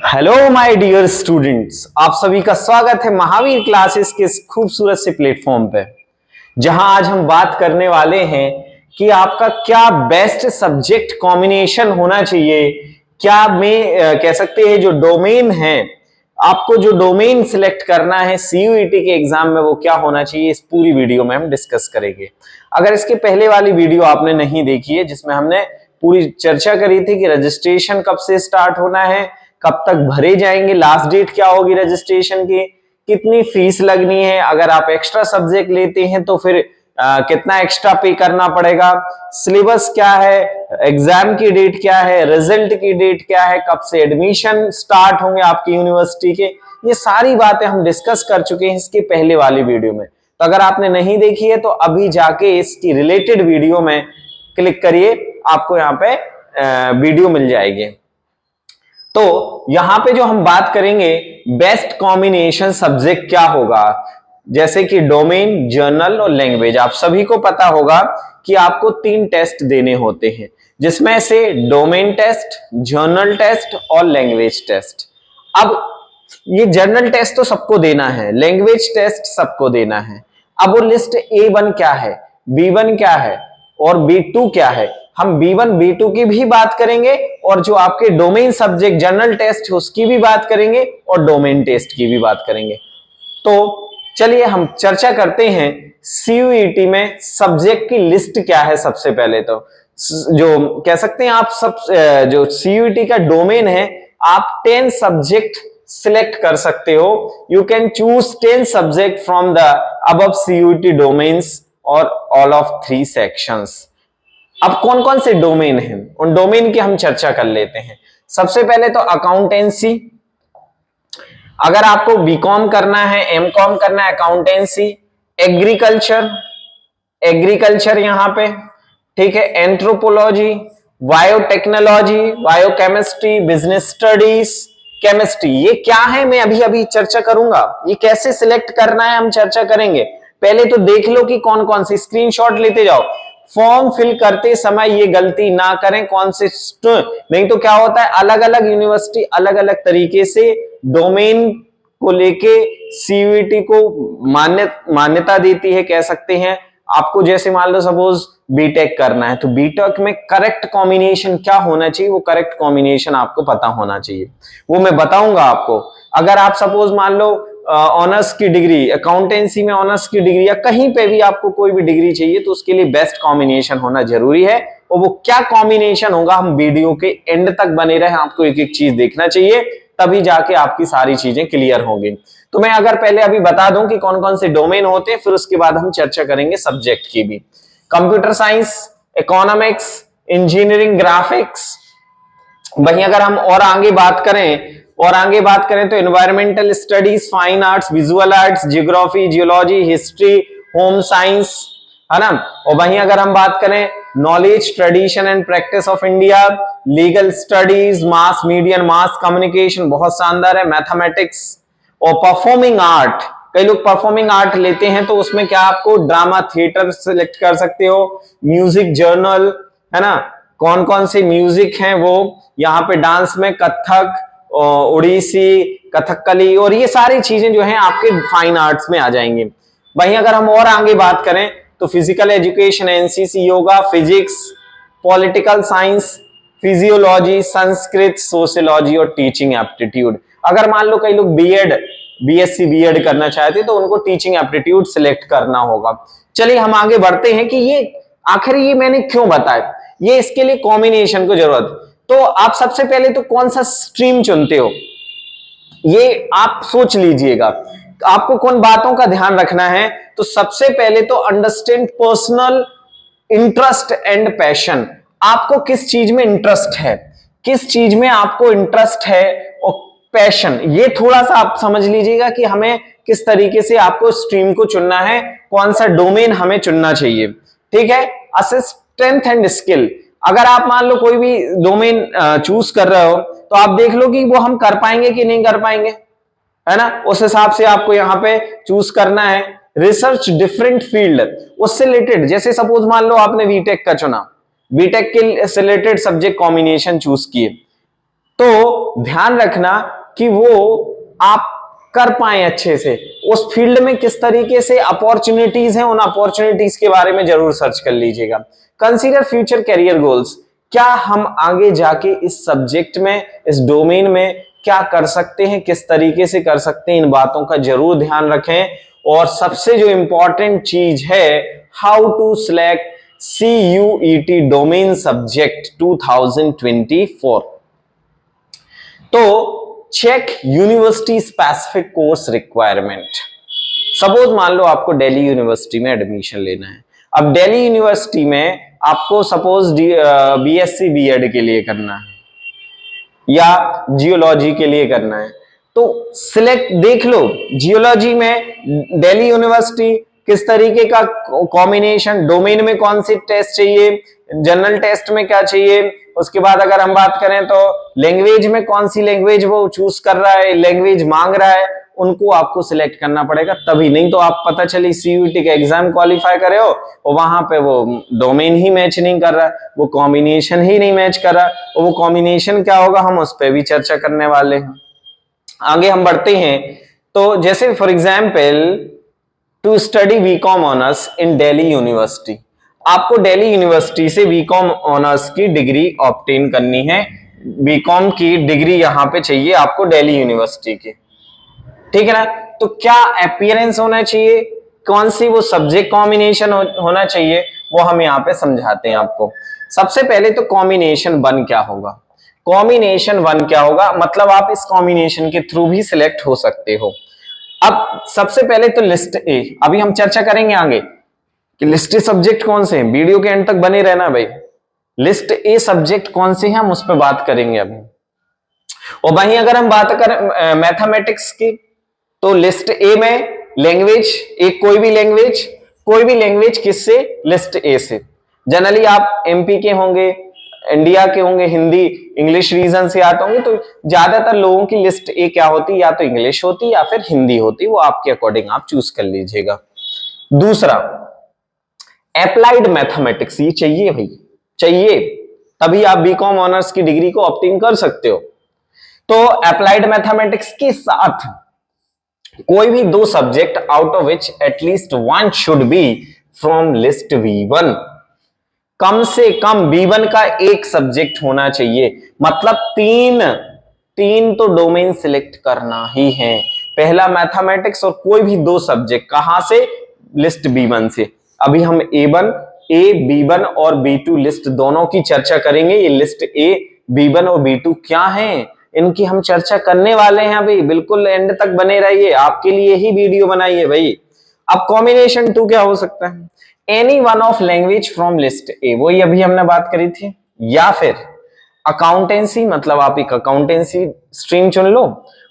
Hello my dear students, आप सभी का स्वागत है महावीर क्लासेस के इस खूबसूरत से प्लेटफॉर्म पे, जहां आज हम बात करने वाले हैं कि आपका क्या बेस्ट सब्जेक्ट कॉम्बिनेशन होना चाहिए। क्या में कह सकते हैं जो डोमेन है, आपको जो डोमेन सिलेक्ट करना है सीयूईटी के एग्जाम में वो क्या होना चाहिए, इस पूरी वीडियो में हम डिस्कस करेंगे। अगर इसके पहले वाली वीडियो आपने नहीं देखी है जिसमें हमने पूरी चर्चा करी थी कि रजिस्ट्रेशन कब से स्टार्ट होना है, कब तक भरे जाएंगे, लास्ट डेट क्या होगी रजिस्ट्रेशन की, कितनी फीस लगनी है, अगर आप एक्स्ट्रा सब्जेक्ट लेते हैं तो फिर कितना एक्स्ट्रा पे करना पड़ेगा, सिलेबस क्या है, एग्जाम की डेट क्या है, रिजल्ट की डेट क्या है, कब से एडमिशन स्टार्ट होंगे आपकी यूनिवर्सिटी के, ये सारी बातें हम डिस्कस कर चुके हैं इसके पहले वाली वीडियो में। तो अगर आपने नहीं देखी है तो अभी जाके इसकी रिलेटेड वीडियो में क्लिक करिए, आपको यहाँ पे वीडियो मिल जाएगी। तो यहां पे जो हम बात करेंगे बेस्ट कॉम्बिनेशन सब्जेक्ट क्या होगा, जैसे कि डोमेन, जर्नल और लैंग्वेज। आप सभी को पता होगा कि आपको 3 टेस्ट देने होते हैं, जिसमें से डोमेन टेस्ट, जर्नल टेस्ट और लैंग्वेज टेस्ट। अब ये जर्नल टेस्ट तो सबको देना है, लैंग्वेज टेस्ट सबको देना है। अब वो लिस्ट A1 क्या है, B1 क्या है और B2 क्या है, हम B1 B2 की भी बात करेंगे और जो आपके डोमेन सब्जेक्ट जर्नल टेस्ट है उसकी भी बात करेंगे और डोमेन टेस्ट की भी बात करेंगे। तो चलिए हम चर्चा करते हैं सीयूईटी में सब्जेक्ट की लिस्ट क्या है। सबसे पहले तो जो कह सकते हैं आप सब, जो सीयूईटी का डोमेन है, आप 10 सब्जेक्ट सिलेक्ट कर सकते हो। You can choose 10 subject from the above CUET domains और ऑल ऑफ 3 सेक्शंस। अब कौन कौन से डोमेन हैं, उन डोमेन की हम चर्चा कर लेते हैं। सबसे पहले तो अकाउंटेंसी, अगर आपको बीकॉम करना है, एमकॉम करना है, अकाउंटेंसी। एग्रीकल्चर, एग्रीकल्चर यहां पे ठीक है। Anthropology, biotechnology, biochemistry, business studies, chemistry, ये क्या है मैं अभी अभी चर्चा करूंगा। ये कैसे सिलेक्ट करना है हम चर्चा करेंगे। पहले तो देख लो कि कौन कौन सी, स्क्रीनशॉट लेते जाओ। फॉर्म फिल करते समय ये गलती ना करें, कौन से, नहीं तो क्या होता है अलग अलग यूनिवर्सिटी अलग अलग तरीके से डोमेन को लेके सीयूईटी को मान्यता देती है, कह सकते हैं। आपको जैसे मान लो सपोज बीटेक करना है तो बीटेक में करेक्ट कॉम्बिनेशन क्या होना चाहिए, वो करेक्ट कॉम्बिनेशन आपको पता होना चाहिए, वो मैं बताऊंगा आपको। अगर आप सपोज मान लो ऑनर्स की डिग्री, अकाउंटेंसी में ऑनर्स की डिग्री या कहीं पे भी आपको कोई भी डिग्री चाहिए तो उसके लिए बेस्ट कॉम्बिनेशन होना जरूरी है। और वो क्या कॉम्बिनेशन होगा, हम वीडियो के एंड तक बने रहे, आपको एक एक चीज देखना चाहिए, तभी जाके आपकी सारी चीजें क्लियर होंगी। तो मैं अगर पहले अभी बता दूं कि कौन कौन से डोमेन होते हैं, फिर उसके बाद हम चर्चा करेंगे सब्जेक्ट की भी। Computer science, economics, engineering, graphics. वहीं अगर हम और आगे बात करें तो environmental studies, fine arts, visual arts, geography, geology, history, home science, है ना। और वहीं अगर हम बात करें knowledge, tradition and practice of India, legal studies, mass media and mass communication, बहुत शानदार है, मैथमेटिक्स और परफॉर्मिंग आर्ट। कई लोग परफॉर्मिंग आर्ट लेते हैं तो उसमें क्या आपको ड्रामा थिएटर सिलेक्ट कर सकते हो, म्यूजिक जर्नल, है ना, कौन कौन से म्यूजिक हैं वो, यहाँ पे डांस में कथक, ओडिसी, कथकली और ये सारी चीजें जो हैं आपके फाइन आर्ट्स में आ जाएंगी। वहीं अगर हम और आगे बात करें तो physical education, NCC, yoga, physics, political science, physiology, Sanskrit, sociology और टीचिंग एप्टीट्यूड। अगर मान लो कई लोग बीएससी बीएड करना चाहते तो उनको टीचिंग एप्टीट्यूड सिलेक्ट करना होगा। चलिए हम आगे बढ़ते हैं कि ये आखिर ये मैंने क्यों बताया, ये इसके लिए कॉम्बिनेशन को जरूरत। तो आप सबसे पहले तो कौन सा स्ट्रीम चुनते हो ये आप सोच लीजिएगा, आपको कौन बातों का ध्यान रखना है। तो सबसे पहले तो understand personal interest and passion. आपको किस चीज में इंटरेस्ट है, किस चीज में आपको इंटरेस्ट है, और पैशन, ये थोड़ा सा आप समझ लीजिएगा कि हमें किस तरीके से आपको स्ट्रीम को चुनना है, कौन सा डोमेन हमें चुनना चाहिए। ठीक है। असेस स्ट्रेंथ एंड स्किल, अगर आप मान लो कोई भी डोमेन चूज कर रहे हो तो आप देख लो कि वो हम कर पाएंगे कि नहीं कर पाएंगे, है ना, उस हिसाब से आपको यहाँ पे चूज करना है। रिसर्च डिफरेंट फील्ड, उससे रिलेटेड, जैसे सपोज मान लो आपने बीटेक का चुना, बीटेक के से रिलेटेड सब्जेक्ट कॉम्बिनेशन चूज किए, तो ध्यान रखना कि वो आप कर पाए अच्छे से, उस फील्ड में किस तरीके से अपॉर्चुनिटीज हैं, उन अपॉर्चुनिटीज के बारे में जरूर सर्च कर लीजिएगा। कंसीडर फ्यूचर करियर गोल्स, क्या हम आगे जाके इस सब्जेक्ट में, इस डोमेन में क्या कर सकते हैं, किस तरीके से कर सकते हैं, इन बातों का जरूर ध्यान रखें। और सबसे जो इंपॉर्टेंट चीज है, how to select CUET domain subject 2024। तो check university specific course requirement. Suppose मान लो आपको दिल्ली यूनिवर्सिटी में एडमिशन लेना है। अब दिल्ली यूनिवर्सिटी में आपको सपोज BSc B.Ed के लिए करना है या जियोलॉजी के लिए करना है, तो सिलेक्ट देख लो जियोलॉजी में दिल्ली यूनिवर्सिटी किस तरीके का कॉम्बिनेशन, डोमेन में कौन सी टेस्ट चाहिए, जनरल टेस्ट में क्या चाहिए, उसके बाद अगर हम बात करें तो लैंग्वेज में कौन सी लैंग्वेज वो चूज कर रहा है, लैंग्वेज मांग रहा है, उनको आपको सिलेक्ट करना पड़ेगा। तभी नहीं तो आप पता चली CUET का एग्जाम क्वालिफाई करे हो और वहां पे वो डोमेन ही मैच नहीं कर रहा, वो कॉम्बिनेशन ही नहीं मैच कर रहा, और वो कॉम्बिनेशन क्या होगा हम उस पर भी चर्चा करने वाले हैं। आगे हम बढ़ते हैं। तो जैसे for example to study BCom honours in Delhi university, आपको दिल्ली यूनिवर्सिटी से BCom ऑनर्स की डिग्री ऑब्टेन करनी है। BCom की डिग्री यहां पे चाहिए आपको दिल्ली यूनिवर्सिटी की, ठीक है ना। तो क्या अपीयरेंस होना चाहिए, कौन सी वो सब्जेक्ट कॉम्बिनेशन होना चाहिए, वो हम यहाँ पे समझाते हैं आपको। सबसे पहले तो कॉम्बिनेशन 1 क्या होगा। कॉम्बिनेशन 1 क्या होगा, मतलब आप इस कॉम्बिनेशन के थ्रू भी सिलेक्ट हो सकते हो। अब सबसे पहले तो लिस्ट ए, अभी हम चर्चा करेंगे आगे कि लिस्ट ए सब्जेक्ट कौन से हैं। वीडियो के एंड तक बने रहना भाई। लिस्ट ए सब्जेक्ट कौन से हैं हम उस पर बात करेंगे अभी। और वहीं अगर हम बात करें मैथमेटिक्स की, तो लिस्ट ए में लैंग्वेज, एक कोई भी लैंग्वेज किससे, लिस्ट ए से। जनरली आप MP के होंगे, इंडिया के होंगे, हिंदी इंग्लिश रीजन से आते होंगे, तो ज्यादातर लोगों की लिस्ट ए क्या होती, या तो इंग्लिश होती या फिर हिंदी होती, वो आपके अकॉर्डिंग आप चूज कर लीजिएगा। दूसरा अप्लाइड मैथमेटिक्स, ये चाहिए भाई, चाहिए, तभी आप BCom ऑनर्स की डिग्री को ऑब्टेन कर सकते हो। तो अप्लाइड मैथमेटिक्स के साथ कोई भी 2 subject out of which at least 1 should be from list B1, कम से कम B1 का एक सब्जेक्ट होना चाहिए। मतलब तीन तो डोमेन सिलेक्ट करना ही है। पहला मैथमेटिक्स और कोई भी 2 सब्जेक्ट, कहां से, लिस्ट B1 से। अभी हम B1 और B2 लिस्ट दोनों की चर्चा करेंगे। ये लिस्ट A, B1 और B2 क्या है, इनकी हम चर्चा करने वाले हैं अभी। बिल्कुल एंड तक बने रहिए, आपके लिए ही वीडियो बनाई है भाई। अब कॉम्बिनेशन 2 क्या हो सकता है, any one of language from list A, वही अभी हमने बात करी थी। या फिर अकाउंटेंसी, मतलब आप एक अकाउंटेंसी स्ट्रीम चुन लो,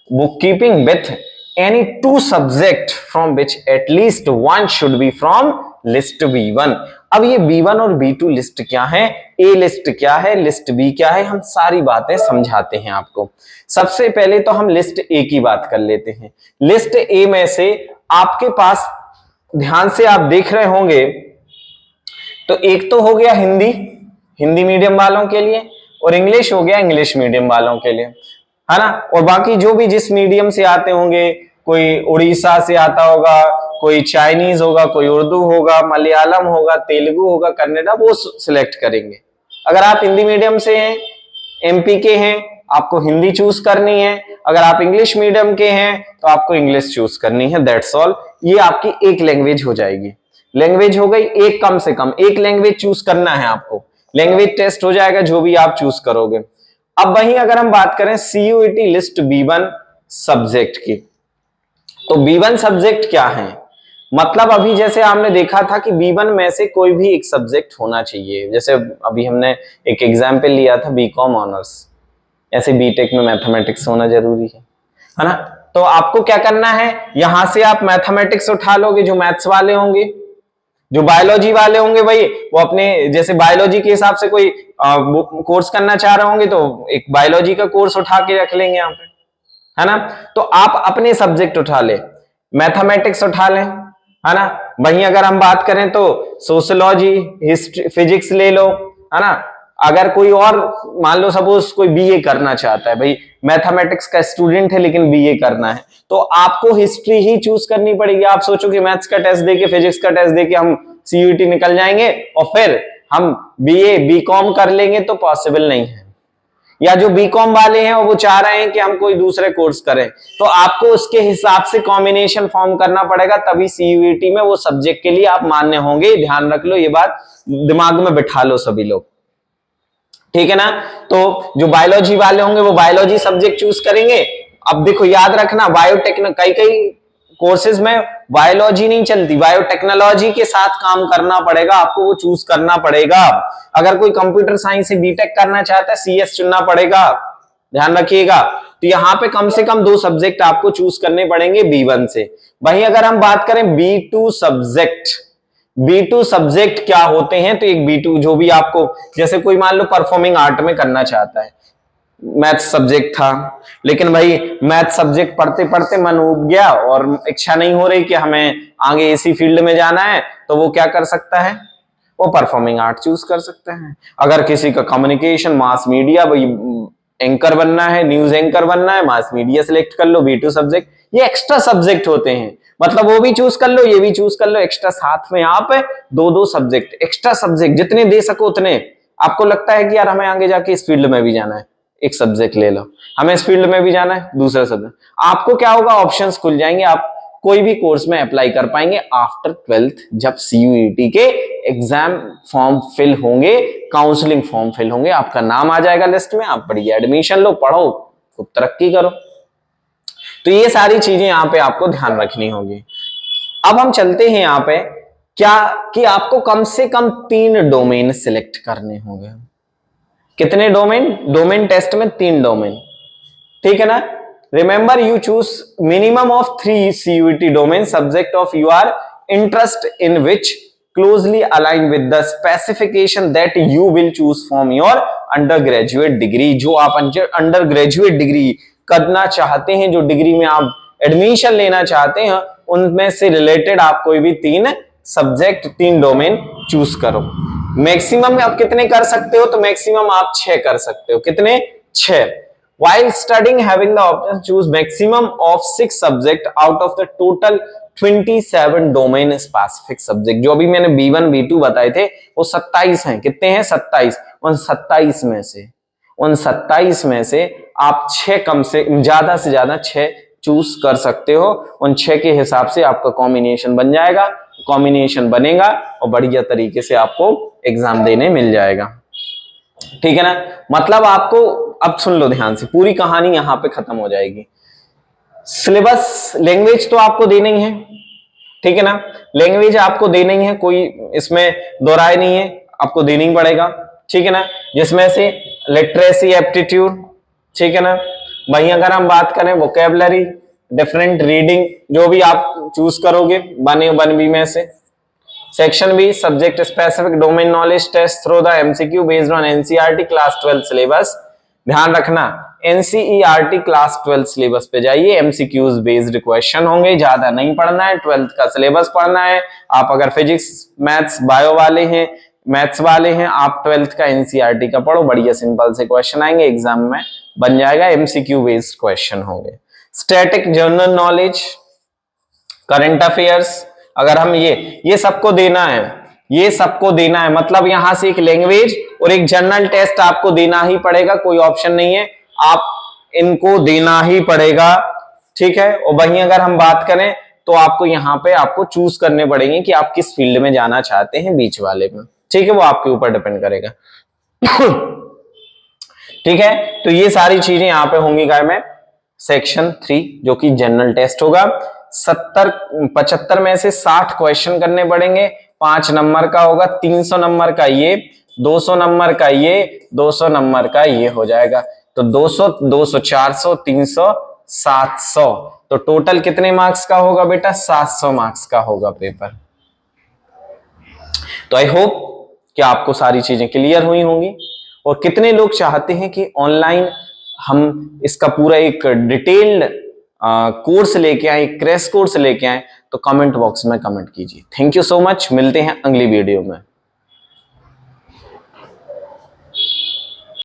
bookkeeping with any 2 subject from which at least 1 should be from list B1। अब ये B1 और B2 लिस्ट क्या है, A लिस्ट क्या है, लिस्ट B क्या है, हम सारी बातें समझाते हैं आपको। सबसे पहले तो हम लिस्ट A की बात कर लेते हैं। लिस्ट A में से आपके पास, ध्यान से आप देख रहे होंगे, तो एक तो हो गया हिंदी मीडियम वालों के लिए, और इंग्लिश हो गया इंग्लिश मीडियम वालों के लिए, है ना। और बाकी जो भी जिस मीडियम से आते होंगे, कोई उड़ीसा से आता होगा, कोई चाइनीज होगा, कोई उर्दू होगा, मलयालम होगा, तेलुगु होगा, कन्नड़ा, वो सिलेक्ट करेंगे। अगर आप हिंदी मीडियम से हैं, MP के हैं, आपको हिंदी चूज करनी है। अगर आप इंग्लिश मीडियम के हैं तो आपको इंग्लिश चूज करनी है, दैट्स ऑल। ये आपकी एक लैंग्वेज हो जाएगी। लैंग्वेज हो गई एक, कम से कम एक लैंग्वेज चूज करना है आपको। लैंग्वेज टेस्ट हो जाएगा जो भी आप चूज करोगे। अब वहीं अगर हम बात करें CUET लिस्ट B1 सब्जेक्ट की, तो B1 सब्जेक्ट क्या है, मतलब अभी जैसे आपने देखा था कि B1 में से कोई भी एक सब्जेक्ट होना चाहिए। जैसे अभी हमने एक एग्जाम्पल लिया था BCom ऑनर्स, ऐसे B.Tech में मैथमेटिक्स होना जरूरी है ना। तो आपको क्या करना है, यहां से आप मैथमेटिक्स उठा लोगे, जो मैथ्स वाले होंगे, जो बायोलॉजी वाले होंगे भाई, वो अपने जैसे बायोलॉजी के हिसाब से कोई कोर्स करना चाह रहे होंगे तो एक बायोलॉजी का कोर्स उठा के रख लेंगे यहाँ पे, है ना। तो आप अपने सब्जेक्ट उठा ले, मैथमेटिक्स उठा लें, है ना। वहीं अगर हम बात करें तो सोशियोलॉजी, हिस्ट्री, फिजिक्स ले लो, है ना। अगर कोई और मान लो सपोज कोई बीए करना चाहता है, भाई मैथमेटिक्स का स्टूडेंट है लेकिन बीए करना है, तो आपको हिस्ट्री ही चूज करनी पड़ेगी। आप सोचो कि मैथ्स का टेस्ट देके, फिजिक्स का टेस्ट देके हम सीयूईटी निकल जाएंगे और फिर हम बीए बीकॉम कर लेंगे, तो पॉसिबल नहीं है। या जो बीकॉम वाले हैं वो चाह रहे हैं कि हम कोई दूसरे कोर्स करें, तो आपको उसके हिसाब से कॉम्बिनेशन फॉर्म करना पड़ेगा, तभी सीयूईटी में वो सब्जेक्ट के लिए आप मान्य होंगे। ध्यान रख लो, ये बात दिमाग में बिठा लो सभी लोग, ठीक है ना। तो जो बायोलॉजी वाले होंगे वो बायोलॉजी सब्जेक्ट चूज करेंगे। अब देखो याद रखना, बायोटेक्नो कई कोर्सेज में बायोलॉजी नहीं चलती, बायोटेक्नोलॉजी के साथ काम करना पड़ेगा, आपको वो चूज करना पड़ेगा। अगर कोई कंप्यूटर साइंस से बीटेक करना चाहता है, सीएस चुनना पड़ेगा, ध्यान रखिएगा। तो यहाँ पे कम से कम 2 सब्जेक्ट आपको चूज करने पड़ेंगे B1 से। वहीं अगर हम बात करें B2 सब्जेक्ट क्या होते हैं, तो एक B2 जो भी आपको, जैसे कोई मान लो परफॉर्मिंग आर्ट में करना चाहता है, मैथ सब्जेक्ट था, लेकिन भाई मैथ सब्जेक्ट पढ़ते पढ़ते मन उब गया और इच्छा नहीं हो रही कि हमें आगे इसी फील्ड में जाना है, तो वो क्या कर सकता है, वो परफॉर्मिंग आर्ट चूज कर सकता है। अगर किसी का कम्युनिकेशन, मास मीडिया, भाई एंकर बनना है, न्यूज एंकर बनना है, मास मीडिया सिलेक्ट कर लो, B2 सब्जेक्ट। ये एक्स्ट्रा सब्जेक्ट होते हैं, मतलब वो भी चूज कर लो, ये भी चूज कर लो, एक्स्ट्रा साथ में आप 2 सब्जेक्ट, एक्स्ट्रा सब्जेक्ट जितने दे सको उतने। आपको लगता है कि यार हमें आगे जाके इस फील्ड में भी जाना है, एक सब्जेक्ट ले लो, हमें इस फील्ड में भी जाना है, दूसरा सब्जेक्ट। आपको क्या होगा, ऑप्शंस खुल जाएंगे, आप कोई भी कोर्स में अप्लाई कर पाएंगे आफ्टर 12th, जब सीयूईटी के एग्जाम फॉर्म फिल होंगे, काउंसलिंग फॉर्म फिल होंगे, आपका नाम आ जाएगा लिस्ट में, आप बढ़िया एडमिशन लो, पढ़ो, खूब तरक्की करो। तो ये सारी चीजें यहाँ पे आपको ध्यान रखनी होगी। अब हम चलते हैं यहाँ पे क्या कि आपको कम से कम 3 डोमेन सिलेक्ट करने होंगे। कितने डोमेन टेस्ट में 3 डोमेन, ठीक है ना। Remember, you choose minimum of 3 CUET domain subject of your interest in which closely align with the specification that you will choose from your under graduate degree. जो आप under graduate degree करना चाहते हैं, जो degree में आप admission लेना चाहते हैं, उनमें से रिलेटेड आप कोई भी 3 सब्जेक्ट, 3 डोमेन चूज करो। मैक्सिमम आप कितने कर सकते हो, तो मैक्सिमम आप 6 कर सकते हो। कितने? 6। While studying, having the option to choose maximum of 6 subject out of the total 27 domain specific subject। जो अभी मैंने B1 B2 बताए थे वो 27 हैं। कितने हैं? 27। उन 27 में से आप 6 कम से ज्यादा 6 चूज कर सकते हो। उन 6 के हिसाब से आपका कॉम्बिनेशन बन जाएगा, कॉम्बिनेशन बनेगा और बढ़िया तरीके से आपको एग्जाम देने मिल जाएगा, ठीक है ना। मतलब आपको, अब सुन लो ध्यान से, पूरी कहानी यहां पे खत्म हो जाएगी। सिलेबस, लैंग्वेज तो आपको देना ही है, ठीक है ना, लैंग्वेज आपको देना ही है, कोई इसमें दो राय नहीं है, आपको देना ही पड़ेगा, ठीक है ना। जिसमें से लिटरेसी, एप्टीट्यूड, ठीक है ना। वहीं अगर हम बात करें वोकेबलरी, डिफरेंट रीडिंग, जो भी आप चूज करोगे 1A 1B में से। Section B, subject specific domain knowledge test through the MCQ based on NCERT class 12 syllabus. ध्यान रखना, NCERT क्लास 12 सिलेबस पे जाइए, MCQs बेस्ड क्वेश्चन होंगे, ज्यादा नहीं पढ़ना है, 12th का सिलेबस पढ़ना है। आप अगर फिजिक्स, मैथ्स, बायो वाले हैं, मैथ्स वाले हैं, आप 12th का NCERT का पढ़ो, बढ़िया सिंपल से क्वेश्चन आएंगे, एग्जाम में बन जाएगा, MCQ बेस्ड क्वेश्चन होंगे। Static, general knowledge, current affairs, अगर हम ये सबको देना है, ये सबको देना है, मतलब यहां से एक लैंग्वेज और एक जनरल टेस्ट आपको देना ही पड़ेगा, कोई ऑप्शन नहीं है, आप इनको देना ही पड़ेगा, ठीक है। और वहीं अगर हम बात करें तो आपको यहाँ पे आपको चूज करने पड़ेंगे कि आप किस फील्ड में जाना चाहते हैं, बीच वाले में, ठीक है, वो आपके ऊपर डिपेंड करेगा। ठीक है, तो ये सारी चीजें यहाँ पे होंगी गाय में। सेक्शन 3 जो कि जनरल टेस्ट होगा, 75 में से 60 क्वेश्चन करने पड़ेंगे, 5 नंबर का होगा, 300 नंबर का ये, 200 नंबर का ये, 200 नंबर का ये हो जाएगा। तो 200, 200, 400, 300, 700, तो टोटल कितने मार्क्स का होगा बेटा? 700 मार्क्स का होगा पेपर। तो आई होप कि आपको सारी चीजें क्लियर हुई होंगी। और कितने लोग चाहते हैं कि ऑनलाइन हम इसका पूरा एक डिटेल्ड कोर्स लेके आए, क्रैश कोर्स लेके आए, तो कमेंट बॉक्स में कमेंट कीजिए। थैंक यू सो मच, मिलते हैं अगली वीडियो में।